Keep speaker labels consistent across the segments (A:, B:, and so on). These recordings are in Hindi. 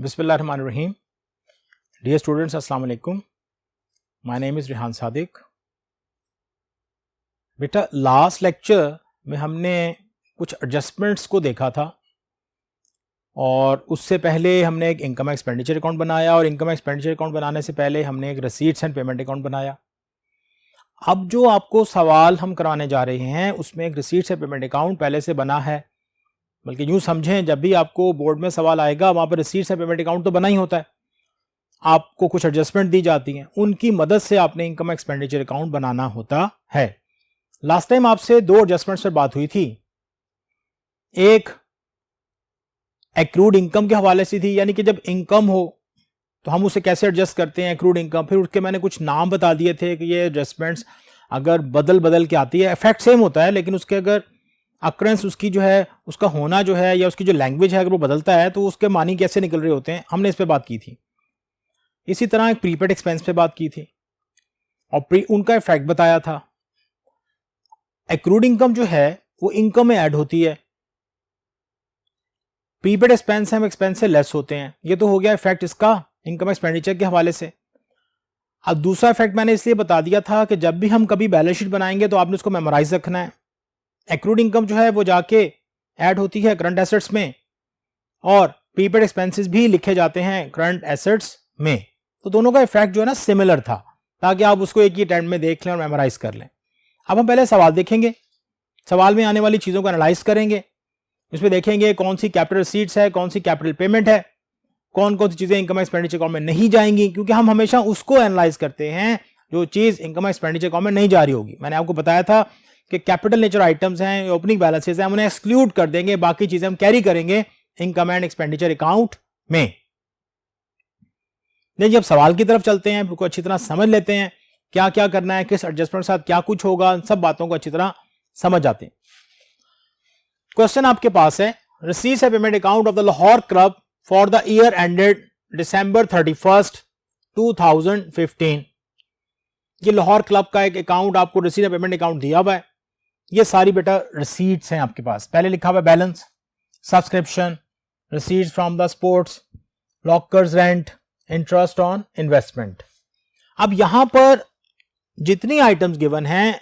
A: बिस्मिल्लाहिर्रहमानिर्रहीम। डियर स्टूडेंट्स, अस्सलाम वालेकुम। My name is Rihan Sadiq. बेटा, लास्ट लेक्चर में हमने कुछ एडजस्टमेंट्स को देखा था और उससे पहले हमने एक इनकम एक्सपेंडिचर अकाउंट बनाया और इनकम एक्सपेंडिचर अकाउंट बनाने से पहले हमने एक रिसीट्स एंड पेमेंट अकाउंट बनाया। अब जो आपको सवाल हम कराने जा रहे हैं उसमें एक रिसीट्स एंड पेमेंट अकाउंट पहले से बना है, बल्कि यूँ समझें जब भी आपको बोर्ड में सवाल आएगा वहाँ पर रिसीट्स एंड पेमेंट अकाउंट तो बना ही होता है, आपको कुछ एडजस्टमेंट दी जाती हैं, उनकी मदद से आपने इनकम एक्सपेंडिचर अकाउंट बनाना होता है। लास्ट टाइम आपसे दो एडजस्टमेंट्स पर बात हुई थी, एक एक्रूड इनकम के हवाले से थी, यानी कि जब इनकम हो तो हम उसे कैसे एडजस्ट करते हैं एक्रूड इनकम। फिर उसके मैंने कुछ नाम बता दिए थे कि ये एडजस्टमेंट्स अगर बदल के आती है, इफेक्ट सेम होता है लेकिन उसके अगर अक्रेंस उसकी जो है उसका होना जो है या उसकी जो लैंग्वेज है अगर वो बदलता है तो उसके मानी कैसे निकल रहे होते हैं, हमने इस पे बात की थी। इसी तरह एक प्रीपेड एक्सपेंस पे बात की थी और उनका इफेक्ट बताया था। एक्रूड इनकम जो है वो इनकम में ऐड होती है, प्रीपेड एक्सपेंस हम एक्सपेंस से लेस होते हैं। ये तो हो गया इफेक्ट इसका इनकम एक्सपेंडिचर के हवाले से। अब दूसरा इफेक्ट मैंने इसलिए बता दिया था कि जब भी हम कभी बैलेंस शीट बनाएंगे तो आपने उसको मेमोराइज रखना है। एक्रूड इनकम जो है वो जाके ऐड होती है करंट एसेट्स में और प्रीपेड एक्सपेंसेस भी लिखे जाते हैं करंट एसेट्स में। तो दोनों का इफेक्ट जो है ना सिमिलर था, ताकि आप उसको एक ही अटेम्प्ट में देख लें और मेमोराइज कर लें। अब हम पहले सवाल देखेंगे, सवाल में आने वाली चीज़ों को एनालाइज करेंगे, इसमें देखेंगे कौन सी कैपिटल रिसीट्स है, कौन सी कैपिटल पेमेंट है, कौन कौन सी चीज़ें इनकम एक्सपेंडिचर अकाउंट में नहीं जाएंगी, क्योंकि हम हमेशा उसको एनालाइज करते हैं जो चीज़ इनकम एक्सपेंडिचर अकाउंट में नहीं जा रही होगी। मैंने आपको बताया था कि कैपिटल नेचर आइटम्स हैं, ओपनिंग बैलेंसेस हैं, हम उन्हें एक्सक्लूड कर देंगे, बाकी चीज़ें हम कैरी करेंगे इनकम एंड एक्सपेंडिचर अकाउंट में। नहीं, जब सवाल की तरफ चलते हैं उसको अच्छी तरह समझ लेते हैं, क्या क्या करना है, किस एडजस्टमेंट के साथ क्या कुछ होगा, सब बातों को अच्छी तरह समझ जाते हैं। क्वेश्चन आपके पास है, receipts and payment account of the Lahore club for the year ended December 31st 2015। ये लाहौर क्लब का एक अकाउंट आपको रिसीट एंड पेमेंट अकाउंट दिया हुआ है। ये सारी बेटा रिसीट्स हैं आपके पास। पहले लिखा हुआ है balance, subscription, receipts from the sports, lockers rent, interest on investment. अब यहां पर जितनी आइटम्स गिवन हैं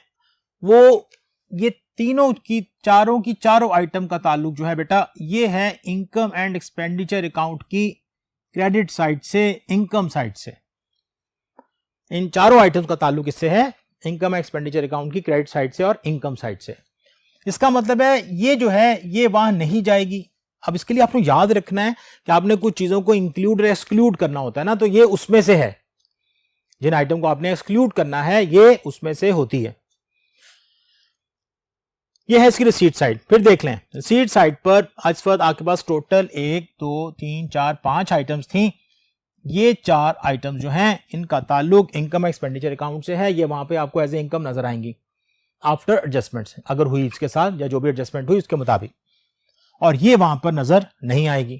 A: वो ये तीनों की चारों आइटम का ताल्लुक जो है बेटा ये है इनकम एंड एक्सपेंडिचर अकाउंट की क्रेडिट साइड से, इनकम साइड से। इन चारों आइटम्स का ताल्लुक इससे है, इनकम एक्सपेंडिचर अकाउंट की क्रेडिट साइड से और इनकम साइड से। इसका मतलब है ये जो है ये वहां नहीं जाएगी। अब इसके लिए आपको याद रखना है कि आपने कुछ चीजों को इंक्लूड या एक्सक्लूड करना होता है ना, तो ये उसमें से है। जिन आइटम को आपने एक्सक्लूड करना है ये उसमें से होती है। ये है इसकी रिसीट साइड। फिर देख लें रिसीट साइड पर आज वक्त आपके पास टोटल 1 2 3 4 5 आइटम्स थी। ये 4 आइटम्स जो हैं इनका ताल्लुक इनकम एक्सपेंडिचर अकाउंट से है। ये वहां पे आपको एज ए इनकम नजर आएंगी आफ्टर एडजस्टमेंट्स, अगर हुई इसके साथ या जो भी एडजस्टमेंट हुई उसके मुताबिक, और ये वहां पर नजर नहीं आएगी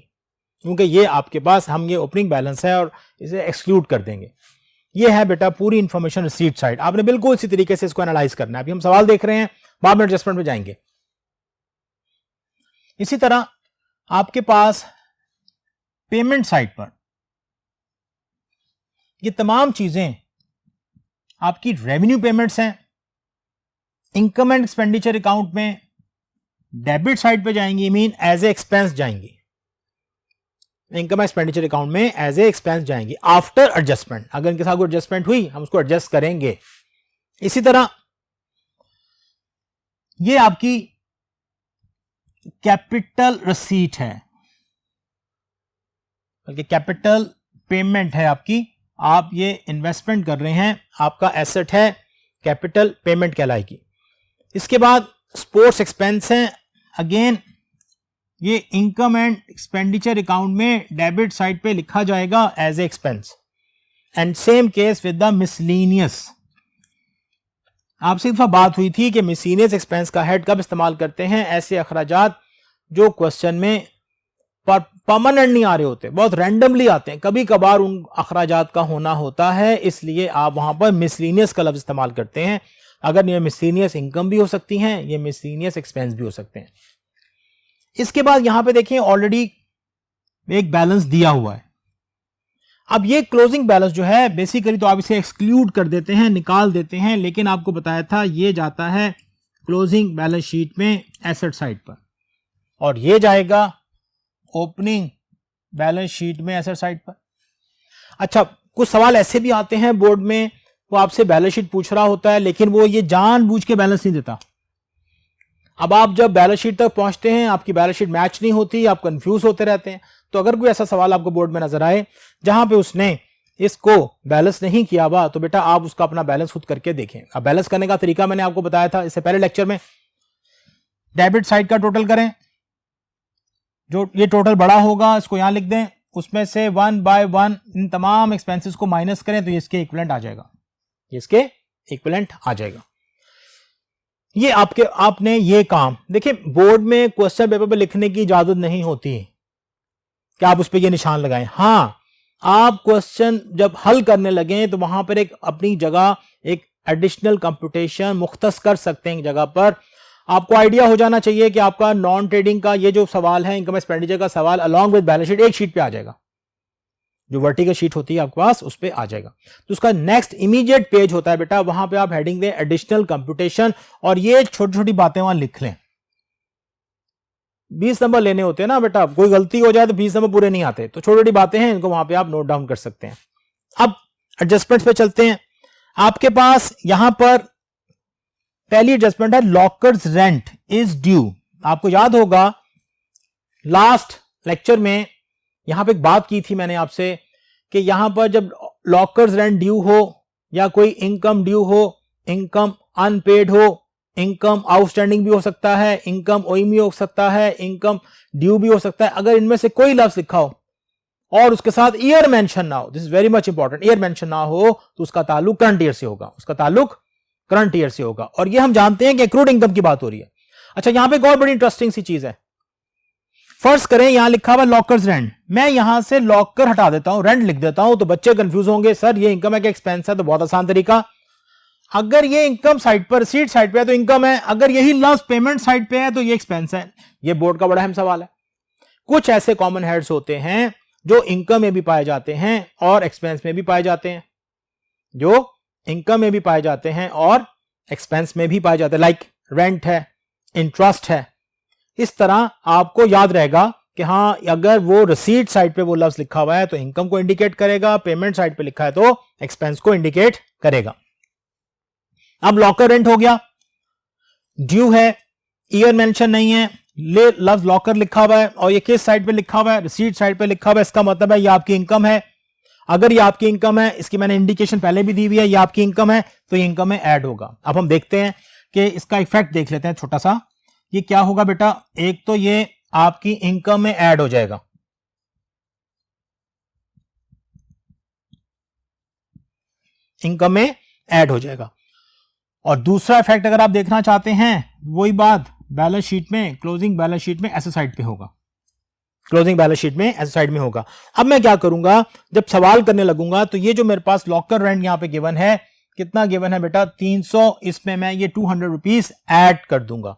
A: क्योंकि ये आपके पास हम ये ओपनिंग बैलेंस है और इसे एक्सक्लूड कर देंगे। ये है बेटा पूरी इंफॉर्मेशन रिसीट साइड। आपने बिल्कुल इसी तरीके से इसको एनालाइज करना है। अभी हम सवाल देख रहे हैं, बाद में एडजस्टमेंट में जाएंगे। इसी तरह आपके पास पेमेंट साइड पर ये तमाम चीजें आपकी रेवेन्यू पेमेंट्स हैं। इनकम एंड एक्सपेंडिचर अकाउंट में डेबिट साइड पे जाएंगी, मीन एज ए एक्सपेंस जाएंगी। इनकम एक्सपेंडिचर अकाउंट में एज ए एक्सपेंस जाएंगी आफ्टर एडजस्टमेंट। अगर इनके साथ कोई एडजस्टमेंट हुई हम उसको एडजस्ट करेंगे। इसी तरह ये आपकी कैपिटल रिसीट है, बल्कि कैपिटल पेमेंट है आपकी। आप ये इन्वेस्टमेंट कर रहे हैं, आपका एसेट है, कैपिटल पेमेंट कहलाएगी। इसके बाद स्पोर्ट्स एक्सपेंस हैं, अगेन ये इनकम एंड एक्सपेंडिचर अकाउंट में डेबिट साइड पे लिखा जाएगा as a expense. And same case with the miscellaneous. आपसे एक दफा बात हुई थी कि मिसलीनियस एक्सपेंस का हेड कब इस्तेमाल करते हैं, ऐसे अखराजात जो क्वेश्चन में परमानेंट नहीं आ रहे होते, बहुत रैंडमली आते हैं, कभी कभार उन अखराजात का होना होता है, इसलिए आप वहां पर मिसलीनियस का लफ्ज इस्तेमाल करते हैं। अगर ये मिसलीनियस इनकम भी हो सकती हैं, ये मिसलीनियस एक्सपेंस भी हो सकते हैं। इसके बाद यहां पे देखें ऑलरेडी एक बैलेंस दिया हुआ है, अब ये क्लोजिंग बैलेंस जो है बेसिकली तो आप इसे एक्सक्लूड कर देते हैं, निकाल देते हैं, लेकिन आपको बताया था ये जाता है क्लोजिंग बैलेंस शीट में एसेट साइड पर और ये जाएगा ओपनिंग बैलेंस शीट में एसेट साइड पर। अच्छा, कुछ सवाल ऐसे भी आते हैं बोर्ड में, वो आपसे बैलेंस शीट पूछ रहा होता है लेकिन वो ये जानबूझ के बैलेंस नहीं देता। अब आप जब बैलेंस शीट तक पहुंचते हैं आपकी बैलेंस शीट मैच नहीं होती, आप कंफ्यूज होते रहते हैं। तो अगर कोई ऐसा सवाल आपको बोर्ड में नजर आए जहां पे उसने इसको बैलेंस नहीं किया हुआ, तो बेटा आप उसका अपना बैलेंस खुद करके देखें। अब बैलेंस करने का तरीका मैंने आपको बताया था इससे पहले लेक्चर में। डेबिट साइड का टोटल करें, जो ये टोटल बड़ा होगा इसको यहां लिख दें, उसमें से 1 बाय 1 इन तमाम एक्सपेंसेस को माइनस करें तो इसके इक्विवेलेंट आ जाएगा, इसके इक्विवेलेंट आ जाएगा। ये आपने ये काम देखिए, बोर्ड में क्वेश्चन पेपर पे लिखने की इजाजत नहीं होती कि आप उस पर ये निशान लगाएं। हाँ, आप क्वेश्चन जब हल करने लगे तो वहां पर एक अपनी जगह एक एडिशनल कंप्यूटेशन मुख्तस कर सकते हैं एक जगह पर। आपको आइडिया हो जाना चाहिए कि आपका नॉन ट्रेडिंग का ये जो सवाल है, इनकम एक्सपेंडिचर का सवाल अलॉन्ग विद बैलेंस शीट एक शीट पे आ जाएगा, जो वर्टिकल शीट होती है आपके पास उस पे आ जाएगा। तो उसका नेक्स्ट इमीडिएट पेज होता है बेटा, वहां पे आप हेडिंग दें एडिशनल कंप्यूटेशन और ये छोटी छोटी बातें वहां लिख लें। 20 नंबर लेने होते हैं ना बेटा, कोई गलती हो जाए तो 20 नंबर पूरे नहीं आते, तो छोटी छोटी बातें हैं इनको वहां पे आप नोट डाउन कर सकते हैं। अब एडजस्टमेंट पे चलते हैं। आपके पास यहां पर पहली एडजस्टमेंट है लॉकर्स रेंट इज ड्यू। आपको याद होगा लास्ट लेक्चर में यहां पे एक बात की थी मैंने आपसे कि यहां पर जब लॉकर्स रेंट ड्यू हो या कोई इनकम ड्यू हो, इनकम अनपेड हो, इनकम आउटस्टैंडिंग भी हो सकता है, इनकम ओईमी हो सकता है, इनकम ड्यू भी हो सकता है, अगर इनमें से कोई लफ्ज लिखा हो और उसके साथ ईयर मेंशन ना हो, this is very much important, year mention ना हो तो उसका ताल्लुक करंट ईयर से होगा, उसका ताल्लुक करंट ईयर से होगा। और ये हम जानते हैं कि एक्रूड इनकम की बात हो रही है। अच्छा, यहां पे एक और बड़ी इंटरेस्टिंग सी चीज है। फर्स्ट करें यहां लिखा हुआ लॉकर्स रेंट, मैं यहां से लॉकर हटा देता हूं, रेंट लिख देता हूं, तो बच्चे कंफ्यूज होंगे सर ये इनकम है कि एक्सपेंस है। तो बहुत आसान तरीका, अगर ये इनकम साइड पर रिसीट साइड पे है तो इनकम है, अगर यही लफ्ज पेमेंट साइड पे है तो ये एक्सपेंस है। ये बोर्ड का बड़ा अहम सवाल है। कुछ ऐसे कॉमन हेड्स होते हैं जो इनकम में भी पाए जाते हैं और एक्सपेंस में भी पाए जाते हैं, जो इनकम में भी पाए जाते हैं और एक्सपेंस में भी पाए जाते हैं, लाइक रेंट है, इंटरेस्ट है। इस तरह आपको याद रहेगा कि हाँ, अगर वो रिसीट साइड पे वो लफ्ज लिखा हुआ है तो इनकम को इंडिकेट करेगा, पेमेंट साइड पे लिखा है तो एक्सपेंस को इंडिकेट करेगा। अब लॉकर रेंट हो गया, ड्यू है, ईयर मेंशन नहीं है, ले लफ्ज लॉकर लिखा हुआ है और ये किस साइड पे लिखा हुआ है, रिसीट साइड पे लिखा हुआ है, इसका मतलब है ये आपकी इनकम है। अगर ये आपकी इनकम है, इसकी मैंने इंडिकेशन पहले भी दी हुई है, ये आपकी इनकम है तो ये इनकम में ऐड होगा। अब हम देखते हैं कि इसका इफेक्ट देख लेते हैं छोटा सा। ये क्या होगा बेटा, एक तो ये आपकी इनकम में ऐड हो जाएगा, इनकम में ऐड हो जाएगा। और दूसरा इफेक्ट अगर आप देखना चाहते हैं, वही बात बैलेंस शीट में, क्लोजिंग बैलेंस शीट में ऐसे साइड पे होगा, क्लोजिंग बैलेंस शीट में ऐसे साइड में होगा। अब मैं क्या करूंगा, जब सवाल करने लगूंगा तो ये जो मेरे पास लॉकर रेंट यहां पे गिवन है, कितना गिवन है बेटा 300, इसमें मैं ये 200 रुपीज ऐड कर दूंगा,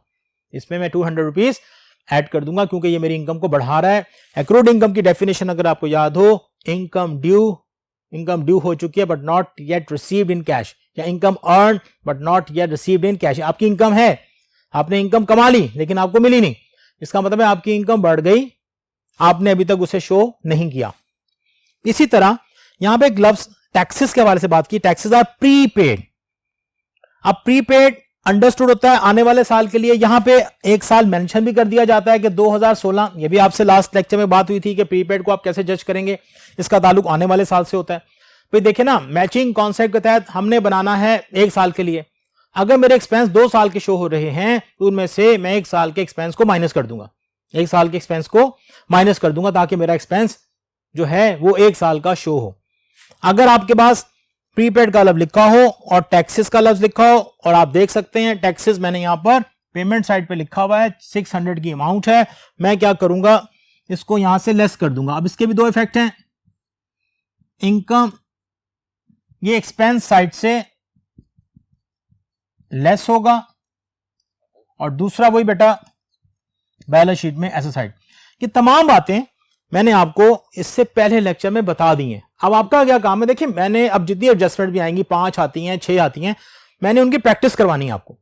A: इसमें मैं 200 रुपीज ऐड कर दूंगा क्योंकि ये मेरी इनकम को बढ़ा रहा है। एक्रूड इनकम की डेफिनेशन अगर आपको याद हो, इनकम ड्यू हो चुकी है but not yet received in cash, या income earn but not yet received in cash. आपकी इनकम है, आपने इनकम कमा ली लेकिन आपको मिली नहीं, इसका मतलब है आपकी इनकम बढ़ गई, आपने अभी तक उसे शो नहीं किया। इसी तरह यहां पे एक लफ्ज टैक्सेस के हवाले से बात की, टैक्सेस आर प्रीपेड। अब प्रीपेड अंडरस्टूड होता है आने वाले साल के लिए, यहां पे एक साल मेंशन भी कर दिया जाता है कि 2016, ये भी आपसे लास्ट लेक्चर में बात हुई थी कि प्रीपेड को आप कैसे जज करेंगे, इसका ताल्लुक आने वाले साल से होता है। फिर देखिए ना, मैचिंग कॉन्सेप्ट के तहत हमने बनाना है एक साल के लिए। अगर मेरे एक्सपेंस 2 साल के शो हो रहे हैं तो उनमें से मैं 1 साल के एक्सपेंस को माइनस कर दूंगा, 1 साल के एक्सपेंस को माइनस कर दूंगा ताकि मेरा एक्सपेंस जो है वो 1 साल का शो हो। अगर आपके पास प्रीपेड का लफ्ज लिखा हो और टैक्सेस का लफ्ज लिखा हो, और आप देख सकते हैं टैक्सेस मैंने यहां पर पेमेंट साइड पे लिखा हुआ है, 600 की अमाउंट है, मैं क्या करूंगा, इसको यहां से लेस कर दूंगा। अब इसके भी 2 इफेक्ट हैं, इनकम ये एक्सपेंस साइड से लेस होगा और दूसरा वही बेटा बैलेंस शीट में ऐसे साइड। ये तमाम बातें मैंने आपको इससे पहले लेक्चर में बता दी हैं। अब आपका क्या काम है, देखिए मैंने अब जितनी एडजस्टमेंट भी आएंगी, 5 आती हैं, 6 आती हैं, मैंने उनकी प्रैक्टिस करवानी है आपको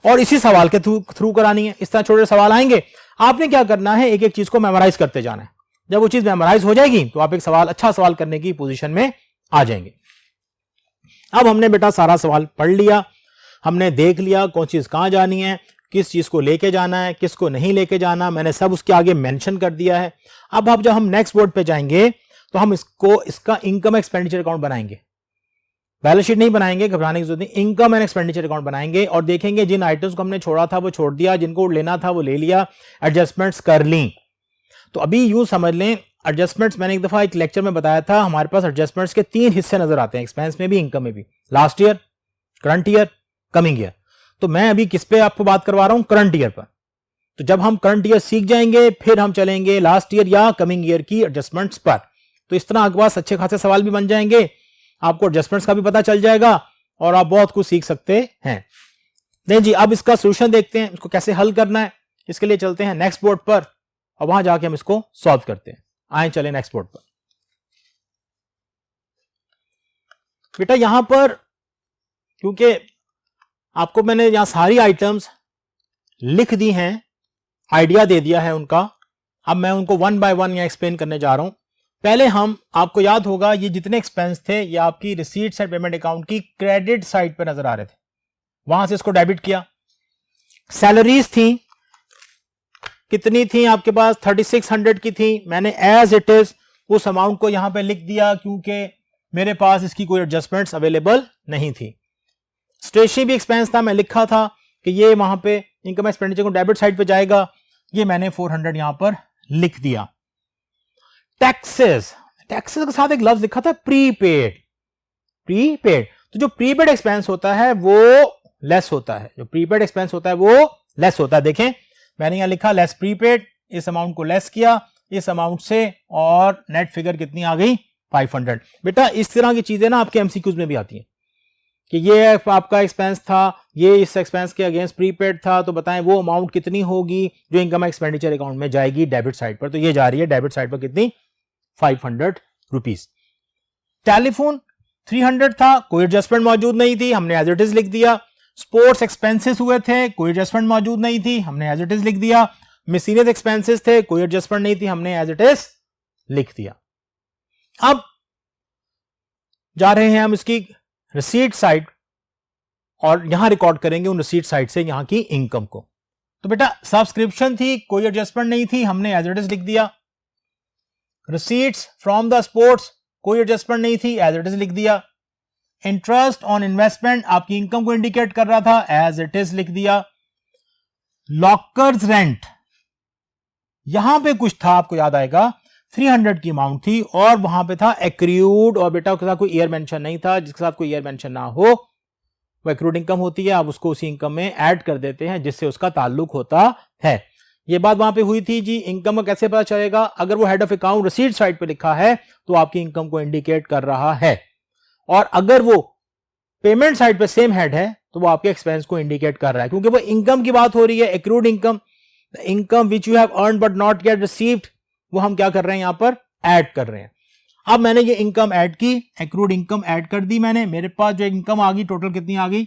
A: और इसी सवाल के थ्रू करानी है। इस तरह छोटे सवाल आएंगे, आपने क्या करना है, एक एक चीज को मेमोराइज करते जाना है। जब वो चीज मेमोराइज हो जाएगी तो आप एक सवाल, अच्छा सवाल करने की पोजीशन में आ जाएंगे। अब हमने बेटा सारा सवाल पढ़ लिया, हमने देख लिया कौन चीज कहां जानी है, किस चीज को लेके जाना है, किसको नहीं लेके जाना, मैंने सब उसके आगे मेंशन कर दिया है। अब जब हम नेक्स्ट बोर्ड पे जाएंगे तो हम इसका इनकम एक्सपेंडिचर अकाउंट बनाएंगे, बैलेंस शीट नहीं बनाएंगे, घबराने की जरूरत नहीं, इनकम एंड एक्सपेंडिचर अकाउंट बनाएंगे और देखेंगे जिन आइटम्स को हमने छोड़ा था वो छोड़ दिया, जिनको लेना था वो ले लिया, एडजस्टमेंट्स कर ली। तो अभी यूं समझ लें, एडजस्टमेंट्स मैंने एक दफा एक लेक्चर में बताया था, हमारे पास एडजस्टमेंट्स के 3 हिस्से नजर आते हैं, एक्सपेंस में भी, इनकम में भी, last year, current year, coming year. तो मैं अभी किस पे आपको बात करवा रहा हूं, करंट ईयर पर। तो जब हम करंट ईयर सीख जाएंगे फिर हम चलेंगे लास्ट ईयर या कमिंग ईयर की एडजस्टमेंट्स पर। तो इस तरह आपके पास अच्छे खासे सवाल भी बन जाएंगे, आपको एडजस्टमेंट्स का भी पता चल जाएगा और आप बहुत कुछ सीख सकते हैं। नहीं जी, अब इसका सोल्यूशन देखते हैं, इसको कैसे हल करना है। इसके लिए चलते हैं नेक्स्ट बोर्ड पर और वहां जाके हम इसको सॉल्व करते हैं। आए चले नेक्स्ट बोर्ड पर। बेटा यहां पर क्योंकि आपको मैंने यहां सारी आइटम्स लिख दी हैं, आइडिया दे दिया है उनका, अब मैं उनको वन बाय वन यहां एक्सप्लेन करने जा रहा हूं। पहले हम, आपको याद होगा ये जितने एक्सपेंस थे ये आपकी रिसीट्स एंड पेमेंट अकाउंट की क्रेडिट साइड पर नजर आ रहे थे, वहां से इसको डेबिट किया। सैलरीज थी, कितनी थी आपके पास, 3600 की थी, मैंने एज इट इज उस अमाउंट को यहां पे लिख दिया क्योंकि मेरे पास इसकी कोई एडजस्टमेंट्स अवेलेबल नहीं थी। स्टेशनरी भी एक्सपेंस था, मैं लिखा था कि ये वहां पे इनकम एक्सपेंडिचर को डेबिट साइड पे जाएगा, ये मैंने 400 यहां पर लिख दिया। टैक्सेस, टैक्सेस के साथ एक लफ्ज लिखा था प्रीपेड, प्रीपेड। तो जो प्रीपेड एक्सपेंस होता है वो लेस होता है, जो प्रीपेड एक्सपेंस होता है वो लेस होता है। देखें मैंने यहां लिखा लेस प्रीपेड, इस अमाउंट को लेस किया इस अमाउंट से और नेट फिगर कितनी आ गई, 500। बेटा इस तरह की चीजें ना आपके एमसीक्यूज में भी आती हैं कि ये आपका एक्सपेंस था, ये इस एक्सपेंस के अगेंस्ट प्रीपेड था, तो बताएं वो अमाउंट कितनी होगी जो इनकम एक्सपेंडिचर अकाउंट में जाएगी डेबिट साइड पर। तो ये जा रही है डेबिट साइड पर कितनी, 500 रुपीज। टेलीफोन 300 था, कोई एडजस्टमेंट मौजूद नहीं थी, हमने एज इट इज लिख दिया। स्पोर्ट्स एक्सपेंसेस हुए थे, कोई एडजस्टमेंट मौजूद नहीं थी, हमने एज इट इज लिख दिया। मिसलेनियस एक्सपेंसेस थे, कोई एडजस्टमेंट नहीं थी, हमने एज इट इज लिख दिया। अब जा रहे हैं हम इसकी रिसीट साइड और यहां रिकॉर्ड करेंगे उन रिसीट साइड से यहां की इनकम को। तो बेटा सब्सक्रिप्शन थी, कोई एडजस्टमेंट नहीं थी, हमने एज इट इज लिख दिया। रिसीट्स फ्रॉम द स्पोर्ट्स, कोई एडजस्टमेंट नहीं थी, एज इट इज लिख दिया। इंटरेस्ट ऑन इन्वेस्टमेंट आपकी इनकम को इंडिकेट कर रहा था, एज इट इज लिख दिया। लॉकर्स रेंट, यहां पे कुछ था आपको याद आएगा, 300 की अमाउंट थी और वहां पे था एक्रूड, और बेटा उसके साथ कोई ईयर मेंशन नहीं था, जिसके साथ कोई ईयर मेंशन ना हो वो एक्रूड इनकम होती है, आप उसको उसी इनकम में ऐड कर देते हैं जिससे उसका ताल्लुक होता है। ये बात वहां पे हुई थी जी। इनकम का कैसे पता चलेगा, अगर वो head of account receipt side पे लिखा है तो आपकी इनकम को इंडिकेट कर रहा है, और अगर वो पेमेंट साइड पे सेम हेड है तो वो आपके एक्सपेंस को इंडिकेट कर रहा है, क्योंकि वो इनकम की बात हो रही है, accrued income, income which you have earned but not yet received, वो हम क्या कर रहे हैं यहां पर ऐड कर रहे हैं। अब मैंने ये इनकम ऐड की, एक्रूड इनकम ऐड कर दी मैंने, मेरे पास जो इनकम आ गई टोटल कितनी आ गई,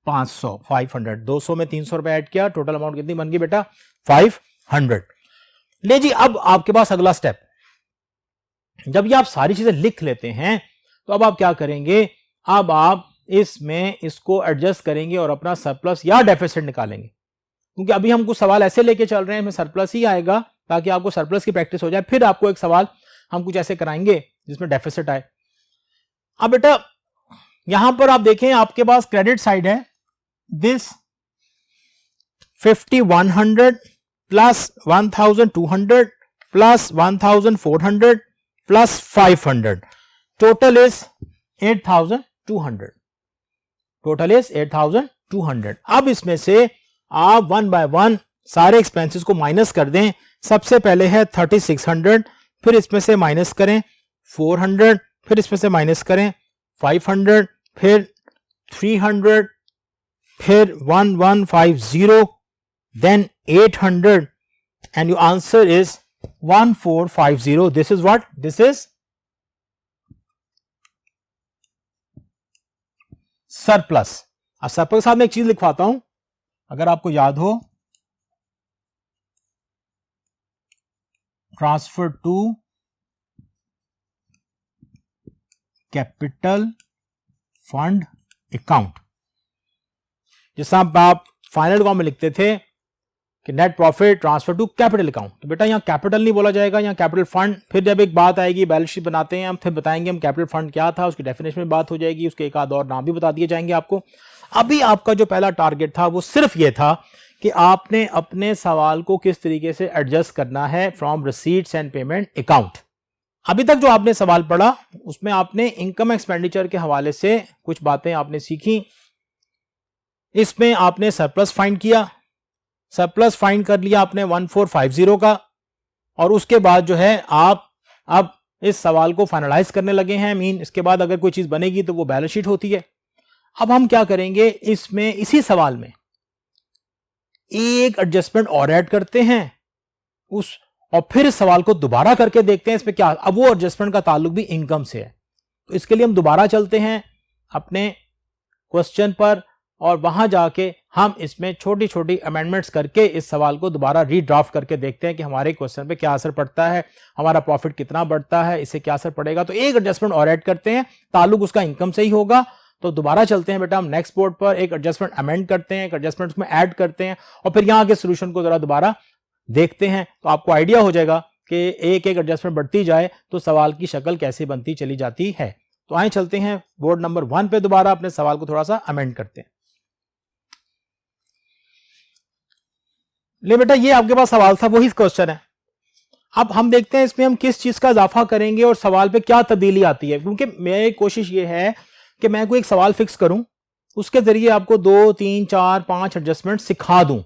A: 500, 500, 200 में 300 रुपए ऐड किया, टोटल अमाउंट कितनी बन गई बेटा, 500। ले जी, अब आपके पास अगला स्टेप, जब ये आप सारी चीजें लिख लेते हैं तो अब आप क्या करेंगे, अब आप इसमें इसको एडजस्ट करेंगे और अपना सरप्लस या डेफिसिट निकालेंगे, क्योंकि अभी हम कुछ सवाल ऐसे लेके चल रहे हैं, सरप्लस ही आएगा ताकि आपको सरप्लस की प्रैक्टिस हो जाए, फिर आपको एक सवाल हम कुछ ऐसे कराएंगे जिसमें डेफिसिट आए। अब बेटा यहां पर आप देखें आपके पास क्रेडिट साइड है, this 5100 plus 1200 plus 1400 plus 500, total is 8200, total is 8200। अब इसमें से आप वन बाय वन सारे एक्सपेंसेस को माइनस कर दें। सबसे पहले है 3600, फिर इसमें से माइनस करें 400, फिर इसमें से माइनस करें 500, फिर 300, फिर 1150, then 800, and your answer is 1450. This is what? This is surplus. अब सरप्लस के साथ में एक चीज लिखवाता हूं, अगर आपको याद हो, transfer to capital fund account, जैसा आप फाइनल अकाउंट में लिखते थे कि net profit transfer to capital account, तो बेटा यहां कैपिटल नहीं बोला जाएगा, यहां कैपिटल फंड। फिर जब एक बात आएगी, बैलेंस शीट बनाते हैं हम, फिर बताएंगे हम कैपिटल फंड क्या था, उसकी डेफिनेशन में बात हो जाएगी, उसके एक आध और नाम भी बता दिए जाएंगे आपको। अभी आपका जो पहला टारगेट था वो सिर्फ ये था कि आपने अपने सवाल को किस तरीके से एडजस्ट करना है from receipts and payment account. अभी तक जो आपने सवाल पढ़ा उसमें आपने इनकम एक्सपेंडिचर के हवाले से कुछ बातें आपने सीखी। इसमें आपने सरप्लस फाइंड किया, सरप्लस फाइंड कर लिया आपने 1450 का, और उसके बाद जो है आप अब इस सवाल को फाइनलाइज करने लगे हैं। मीन इसके बाद अगर कोई चीज बनेगी तो वो बैलेंस शीट होती है। अब हम क्या करेंगे, इसमें इसी सवाल में एक एडजस्टमेंट और ऐड करते हैं और फिर इस सवाल को दोबारा करके देखते हैं इसमें क्या। अब वो एडजस्टमेंट का ताल्लुक भी इनकम से है, तो इसके लिए हम दोबारा चलते हैं अपने क्वेश्चन पर, और वहां जाके हम इसमें छोटी छोटी अमेंडमेंट्स करके इस सवाल को दोबारा रीड्राफ्ट करके देखते हैं कि हमारे क्वेश्चन पे क्या असर पड़ता है, हमारा प्रॉफिट कितना बढ़ता है, इससे क्या असर पड़ेगा। तो एक एडजस्टमेंट और ऐड करते हैं, ताल्लुक उसका इनकम से ही होगा। तो दोबारा चलते हैं बेटा हम नेक्स्ट बोर्ड पर, एक एडजस्टमेंट अमेंड करते हैं, एक एडजस्टमेंट उसमें ऐड करते हैं, और फिर यहाँ के सोल्यूशन को जरा दोबारा देखते हैं। तो आपको आइडिया हो जाएगा कि एक एक एडजस्टमेंट बढ़ती जाए तो सवाल की शक्ल कैसे बनती चली जाती है। तो आए चलते हैं बोर्ड नंबर 1 पे, दोबारा अपने सवाल को थोड़ा सा अमेंड करते हैं। ले बेटा ये आपके पास सवाल था, वही क्वेश्चन है। अब हम देखते हैं इसमें हम किस चीज का इजाफा करेंगे और सवाल पे क्या तब्दीली आती है। क्योंकि मेरी कोशिश ये है कि मैं कोई एक सवाल फिक्स करूं, उसके जरिए आपको 2, 3, 4, 5 एडजस्टमेंट सिखा दूं,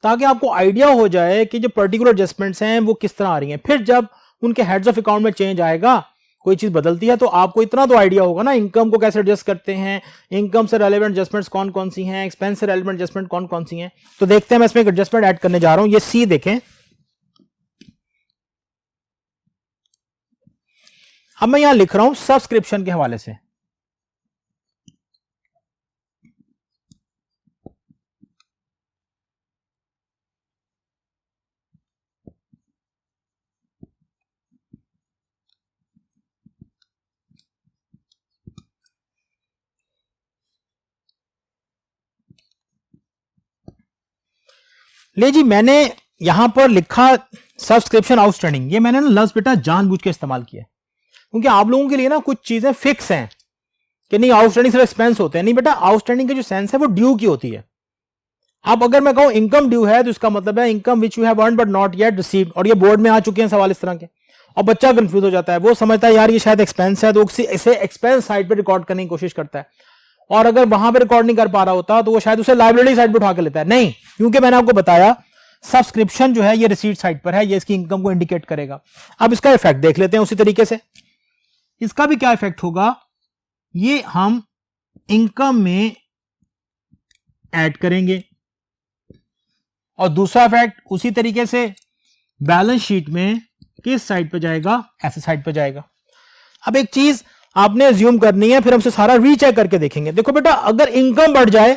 A: ताकि आपको आइडिया हो जाए कि जो पर्टिकुलर एडजस्टमेंट्स हैं वो किस तरह आ रही हैं। फिर जब उनके हेड्स ऑफ अकाउंट में चेंज आएगा, कोई चीज बदलती है, तो आपको इतना तो आइडिया होगा ना इनकम को कैसे एडजस्ट करते हैं, इनकम से रेलेवेंट एडजस्टमेंट्स कौन कौन सी हैं, एक्सपेंस से रेलेवेंट एडजस्टमेंट कौन कौन सी हैं। तो देखते हैं, मैं इसमें एक एडजस्टमेंट ऐड करने जा रहा हूं। ये सी देखें, अब मैं यहां लिख रहा हूं सब्सक्रिप्शन के हवाले से। ले जी, मैंने यहां पर लिखा सब्सक्रिप्शन आउटस्टैंडिंग। ये मैंने ना लफ्ज बेटा जानबूझ के इस्तेमाल किया, क्योंकि आप लोगों के लिए ना कुछ चीजें फिक्स हैं कि नहीं आउटस्टैंडिंग सिर्फ एक्सपेंस होते हैं। नहीं बेटा, आउटस्टैंडिंग की जो सेंस है वो ड्यू की होती है। अब अगर मैं कहूं इनकम ड्यू है, तो इसका मतलब है income which you have earned but not yet received. और ये बोर्ड में आ चुके हैं सवाल इस तरह के, और बच्चा कंफ्यूज हो जाता है। वो समझता है यार ये शायद एक्सपेंस है, तो इसे एक्सपेंस साइड पे रिकॉर्ड करने की कोशिश करता है, और अगर वहां पे रिकॉर्ड नहीं कर पा रहा होता तो वो शायद उसे लाइबिलिटी साइड पे उठा के लेता है। नहीं, क्योंकि मैंने आपको बताया सब्सक्रिप्शन जो है ये रिसीट साइड पर है, ये इसकी इनकम को इंडिकेट करेगा। अब इसका इफेक्ट देख लेते हैं उसी तरीके से। इसका भी क्या इफेक्ट होगा, ये हम इनकम में ऐड करेंगे, और दूसरा इफेक्ट उसी तरीके से बैलेंस शीट में किस साइड पे जाएगा, ऐसे साइड पे जाएगा। अब एक चीज आपने अज्यूम करनी है, फिर हमसे सारा रीचेक करके देखेंगे। देखो बेटा, अगर इनकम बढ़ जाए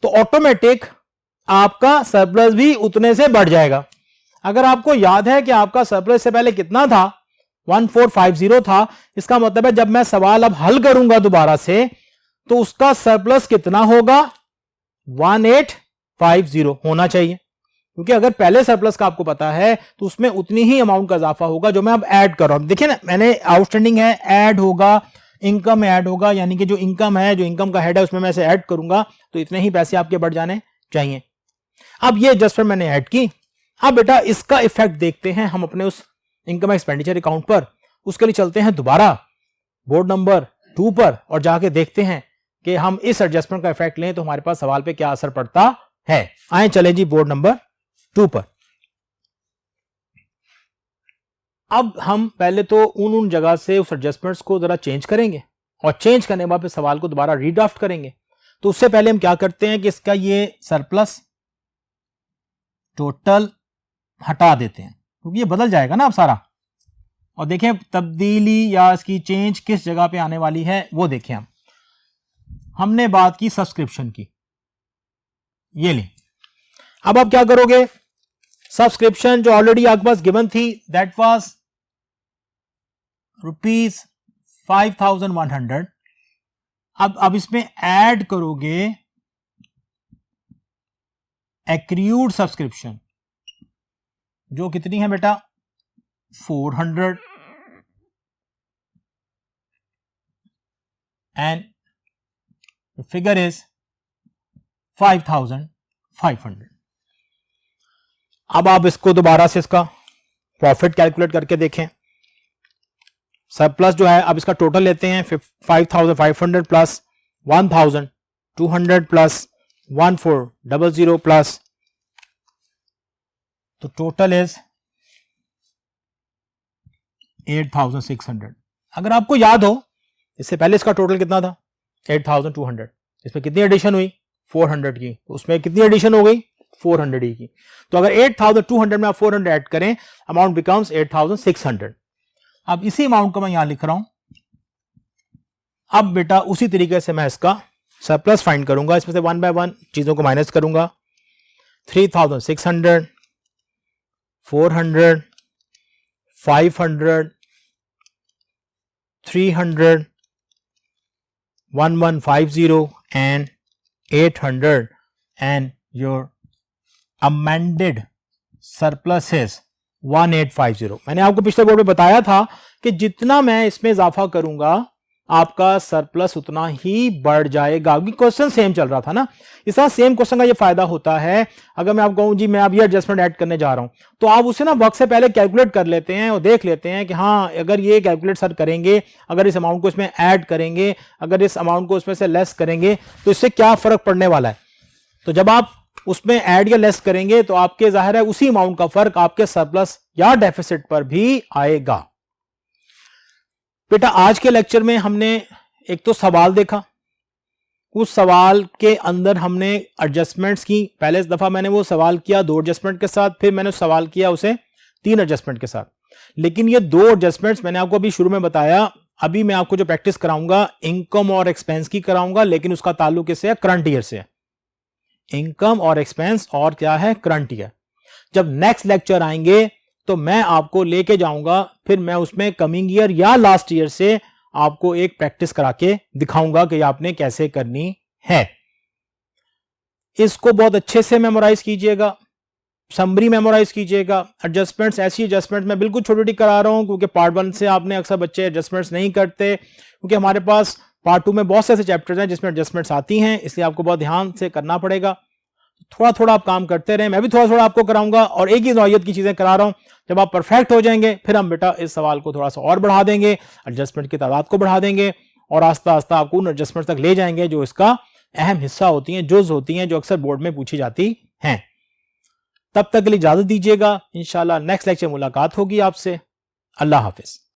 A: तो ऑटोमेटिक आपका सरप्लस भी उतने से बढ़ जाएगा। अगर आपको याद है कि आपका सरप्लस से पहले कितना था, 1450 था, इसका मतलब है जब मैं सवाल अब हल करूंगा दोबारा से तो उसका सरप्लस कितना होगा, 1850 होना चाहिए। क्योंकि अगर पहले सरप्लस का आपको पता है तो उसमें उतनी ही अमाउंट का इजाफा होगा जो मैं अब ऐड कर रहा हूं। देखिए ना, मैंने आउटस्टैंडिंग है, ऐड होगा, इनकम में ऐड होगा, यानी कि जो इनकम है, जो इनकम का हेड है उसमें मैं इसे ऐड करूंगा, तो इतने ही पैसे आपके बढ़ जाने चाहिए। अब ये एडजस्टमेंट मैंने ऐड की। अब बेटा इसका इफेक्ट देखते हैं हम अपने उस इनकम एक्सपेंडिचर अकाउंट पर। उसके लिए चलते हैं दोबारा बोर्ड नंबर 2 पर, और जाके देखते हैं कि हम इस एडजस्टमेंट का इफेक्ट लें तो हमारे पास सवाल पे क्या असर पड़ता है। आए चले जी बोर्ड नंबर 2 पर। अब हम पहले तो उन जगह से उस एडजस्टमेंट्स को जरा चेंज करेंगे, और चेंज करने के बाद फिर सवाल को दोबारा रीड्राफ्ट करेंगे। तो उससे पहले हम क्या करते हैं कि इसका ये सरप्लस टोटल हटा देते हैं, क्योंकि ये बदल जाएगा ना अब सारा। और देखें तब्दीली या इसकी चेंज किस जगह पे आने वाली है वो देखें हम। हमने बात की सब्सक्रिप्शन की, ये लें। अब आप क्या करोगे, सब्सक्रिप्शन जो ऑलरेडी आपके पास गिवन थी दैट वाज ₹5,100। अब इसमें ऐड करोगे एक्रूड सब्सक्रिप्शन जो कितनी है बेटा 400 एंड फिगर इज 5,500। अब आप इसको दोबारा से इसका प्रॉफिट कैलकुलेट करके देखें। सरप्लस जो है अब इसका टोटल लेते हैं 5,500 प्लस 1,200 प्लस 1,400 प्लस, तो टोटल इज 8,600। अगर आपको याद हो इससे पहले इसका टोटल कितना था 8,200, इसमें कितनी एडिशन हुई 400 की, तो उसमें कितनी एडिशन हो गई 400 ही की। तो अगर 8,200 में आप 400 ऐड करें अमाउंट बिकम्स 8,600। अब इसी अमाउंट को मैं यहां लिख रहा हूं। अब बेटा उसी तरीके से मैं इसका सरप्लस फाइंड करूंगा, इसमें से 1 बाय 1 चीजों को माइनस करूंगा। 3,600, 400, 500, 300, 1,150 and 800 and your amended surplus is 1,850। मैंने आपको पिछले बोर्ड में बताया था कि जितना मैं इसमें इजाफा करूंगा आपका सरप्लस उतना ही बढ़ जाएगा, क्योंकि क्वेश्चन सेम चल रहा था ना। इस तरह सेम क्वेश्चन का ये फायदा होता है, अगर मैं आपको कहूं जी मैं अब ये एडजस्टमेंट ऐड करने जा रहा हूं तो आप उसे ना वक्त से पहले कैलकुलेट कर लेते हैं और देख लेते हैं कि हाँ अगर ये कैलकुलेट सर करेंगे, अगर इस अमाउंट को इसमें ऐड करेंगे, अगर इस अमाउंट को इसमें से लेस करेंगे तो इससे क्या फर्क पड़ने वाला है। तो जब आप उसमें ऐड या लेस करेंगे तो आपके जाहिर है उसी अमाउंट का फर्क आपके सरप्लस या डेफिसिट पर भी आएगा। बेटा आज के लेक्चर में हमने एक तो सवाल देखा, उस सवाल के अंदर हमने एडजस्टमेंट्स की। पहले दफा मैंने वो सवाल किया 2 एडजस्टमेंट के साथ, फिर मैंने सवाल किया उसे 3 एडजस्टमेंट के साथ। लेकिन ये 2 एडजस्टमेंट्स मैंने आपको अभी शुरू में बताया, अभी मैं आपको जो प्रैक्टिस कराऊंगा इनकम और एक्सपेंस की कराऊंगा, लेकिन उसका ताल्लुक किससे है, करंट ईयर से। इनकम और एक्सपेंस और क्या है, करंट ईयर। जब नेक्स्ट लेक्चर आएंगे तो मैं आपको लेके जाऊंगा, फिर मैं उसमें कमिंग ईयर या लास्ट ईयर से आपको एक प्रैक्टिस करा के दिखाऊंगा कि आपने कैसे करनी है। इसको बहुत अच्छे से मेमोराइज कीजिएगा, समरी मेमोराइज कीजिएगा। एडजस्टमेंट्स ऐसी एडजस्टमेंट मैं बिल्कुल छोटी छोटी करा रहा हूं क्योंकि पार्ट 1 से आपने अक्सर बच्चे एडजस्टमेंट्स नहीं करते, क्योंकि हमारे पास पार्ट 2 में बहुत से ऐसे चैप्टर्स हैं जिसमें एडजस्टमेंट्स आती हैं, इसलिए आपको बहुत ध्यान से करना पड़ेगा। थोड़ा थोड़ा आप काम करते रहें, मैं भी थोड़ा थोड़ा आपको कराऊंगा और एक ही नौइयत की चीजें करा रहा हूं। जब आप परफेक्ट हो जाएंगे फिर हम बेटा इस सवाल को थोड़ा सा और बढ़ा देंगे, एडजस्टमेंट की तादाद को बढ़ा देंगे और आस्ता आस्ता आपको उन एडजस्टमेंट तक ले जाएंगे जो इसका अहम हिस्सा होती हैं, जुज़ होती हैं, जो अक्सर बोर्ड में पूछी जाती हैं। तब तक के लिए इजाजत दीजिएगा, इंशाल्लाह नेक्स्ट लेक्चर मुलाकात होगी आपसे। अल्लाह हाफिज।